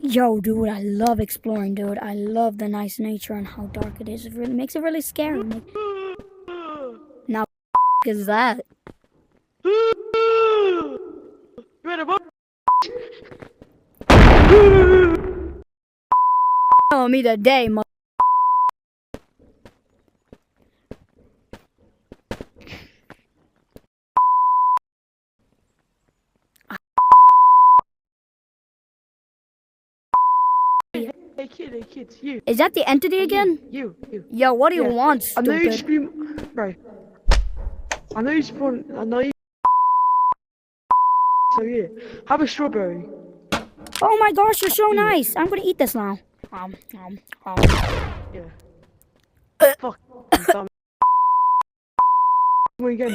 Yo, dude, I love exploring, dude. I love the nice nature and how dark it is. It really makes it really scary. Now, is that? Tell me today, Hey kid, you. Is that the entity again? You. Yo, what do you want, I know you stupid? scream, bro. I know you spawn. I know you. So yeah, have a strawberry. Oh my gosh, you're so nice. I'm gonna eat this now. Um. Yeah. Fuck. I'm done. Again.